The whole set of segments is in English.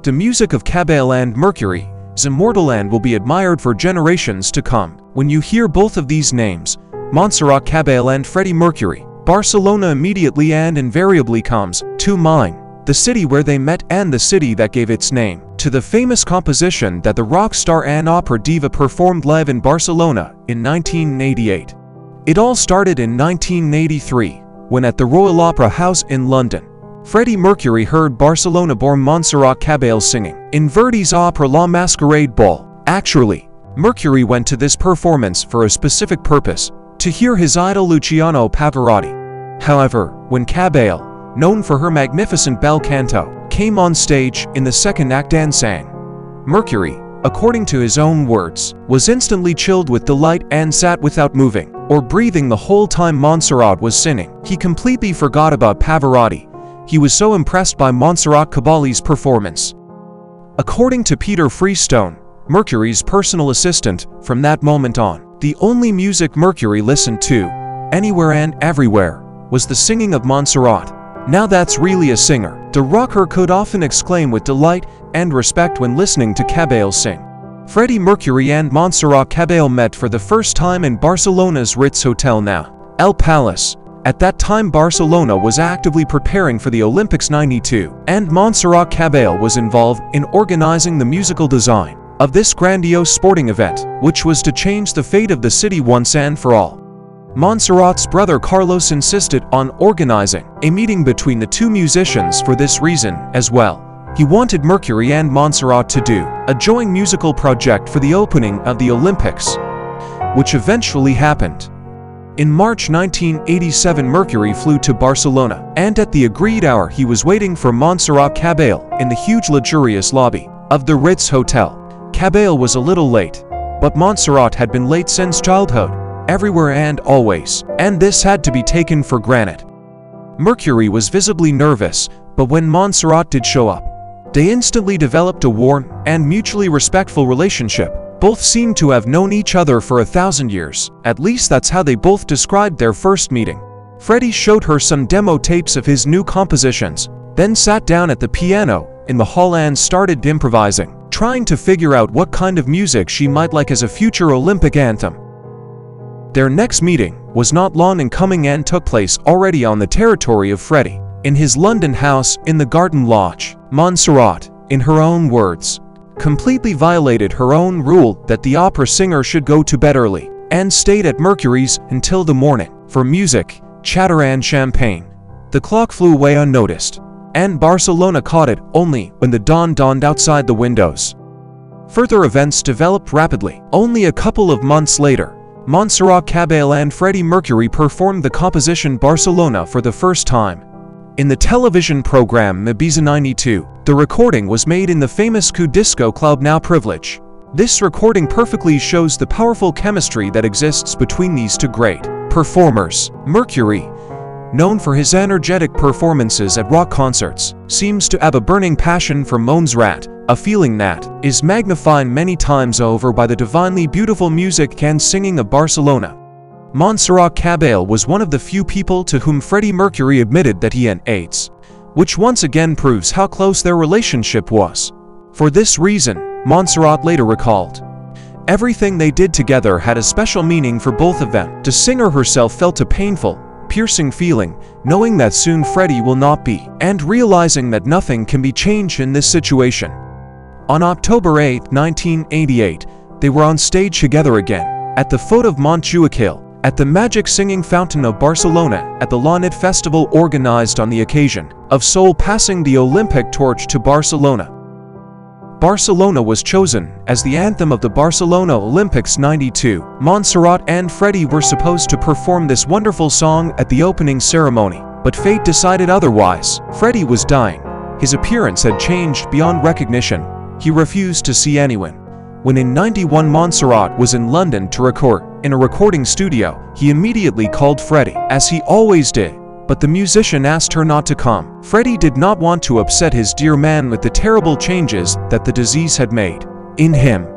The music of Caballe and Mercury is immortal and will be admired for generations to come. When you hear both of these names, Montserrat Caballe and Freddie Mercury, Barcelona immediately and invariably comes to mind. The city where they met and the city that gave its name to the famous composition that the rock star and opera diva performed live in Barcelona in 1988. It all started in 1983, when at the Royal Opera House in London, Freddie Mercury heard Barcelona-born Montserrat Caballe singing in Verdi's opera La Masquerade Ball. Actually, Mercury went to this performance for a specific purpose, to hear his idol Luciano Pavarotti. However, when Caballe, known for her magnificent bel canto, came on stage in the second act and sang, Mercury, according to his own words, was instantly chilled with delight and sat without moving or breathing the whole time Montserrat was singing. He completely forgot about Pavarotti. He was so impressed by Montserrat Caballe's performance. According to Peter Freestone, Mercury's personal assistant, from that moment on, the only music Mercury listened to, anywhere and everywhere, was the singing of Montserrat. Now that's really a singer, the rocker could often exclaim with delight and respect when listening to Caballe sing. Freddie Mercury and Montserrat Caballe met for the first time in Barcelona's Ritz Hotel, now El Palace. At that time Barcelona was actively preparing for the Olympics '92, and Montserrat Caballe was involved in organizing the musical design of this grandiose sporting event, which was to change the fate of the city once and for all. Montserrat's brother Carlos insisted on organizing a meeting between the two musicians for this reason as well. He wanted Mercury and Montserrat to do a joint musical project for the opening of the Olympics, which eventually happened. In March 1987, Mercury flew to Barcelona, and at the agreed hour he was waiting for Montserrat Caballe in the huge luxurious lobby of the Ritz Hotel. Caballe was a little late, but Montserrat had been late since childhood, everywhere and always, and this had to be taken for granted. Mercury was visibly nervous, but when Montserrat did show up, they instantly developed a warm and mutually respectful relationship. Both seemed to have known each other for 1,000 years. At least that's how they both described their first meeting. Freddie showed her some demo tapes of his new compositions, then sat down at the piano in the hall and started improvising, trying to figure out what kind of music she might like as a future Olympic anthem. Their next meeting was not long in coming and took place already on the territory of Freddie, in his London house in the Garden Lodge. Montserrat, in her own words, completely violated her own rule that the opera singer should go to bed early, and stayed at Mercury's until the morning for music, chatter and champagne. The clock flew away unnoticed, and Barcelona caught it only when the dawn dawned outside the windows. Further events developed rapidly. Only a couple of months later, Montserrat Caballe and Freddie Mercury performed the composition Barcelona for the first time in the television program Ibiza '92. The recording was made in the famous disco club Now Privilege. This recording perfectly shows the powerful chemistry that exists between these two great performers. Mercury, known for his energetic performances at rock concerts, seems to have a burning passion for Montserrat, a feeling that is magnified many times over by the divinely beautiful music and singing of Barcelona. Montserrat Caballe was one of the few people to whom Freddie Mercury admitted that he had AIDS, which once again proves how close their relationship was. For this reason, Montserrat later recalled, everything they did together had a special meaning for both of them. The singer herself felt a painful, piercing feeling, knowing that soon Freddie will not be, and realizing that nothing can be changed in this situation. On October 8, 1988, they were on stage together again, at the foot of Montjuic, at the Magic Singing Fountain of Barcelona, at the La Nit Festival organized on the occasion of Seoul passing the Olympic torch to Barcelona. Barcelona was chosen as the anthem of the Barcelona Olympics '92. Montserrat and Freddie were supposed to perform this wonderful song at the opening ceremony, but fate decided otherwise. Freddie was dying. His appearance had changed beyond recognition. He refused to see anyone. When in '91 Montserrat was in London to record in a recording studio, he immediately called Freddie, as he always did, but the musician asked her not to come. Freddie did not want to upset his dear man with the terrible changes that the disease had made in him.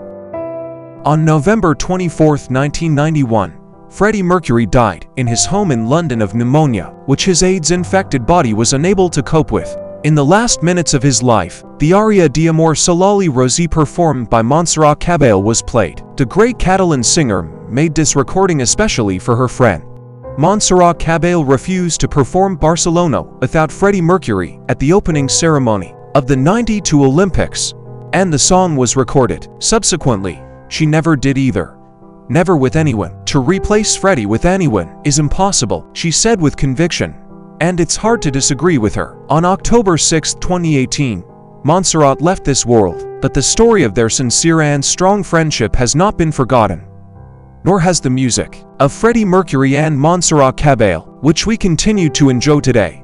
On November 24, 1991, Freddie Mercury died in his home in London of pneumonia, which his AIDS-infected body was unable to cope with. In the last minutes of his life, the aria d'amore solali Rosy performed by Montserrat Caballe was played. The great Catalan singer made this recording especially for her friend. Montserrat Caballe refused to perform Barcelona without Freddie Mercury at the opening ceremony of the '92 Olympics, and the song was recorded. Subsequently, she never did either. Never with anyone. To replace Freddie with anyone is impossible, she said with conviction. And it's hard to disagree with her. On October 6, 2018, Montserrat left this world, but the story of their sincere and strong friendship has not been forgotten. Nor has the music of Freddie Mercury and Montserrat Caballe, which we continue to enjoy today.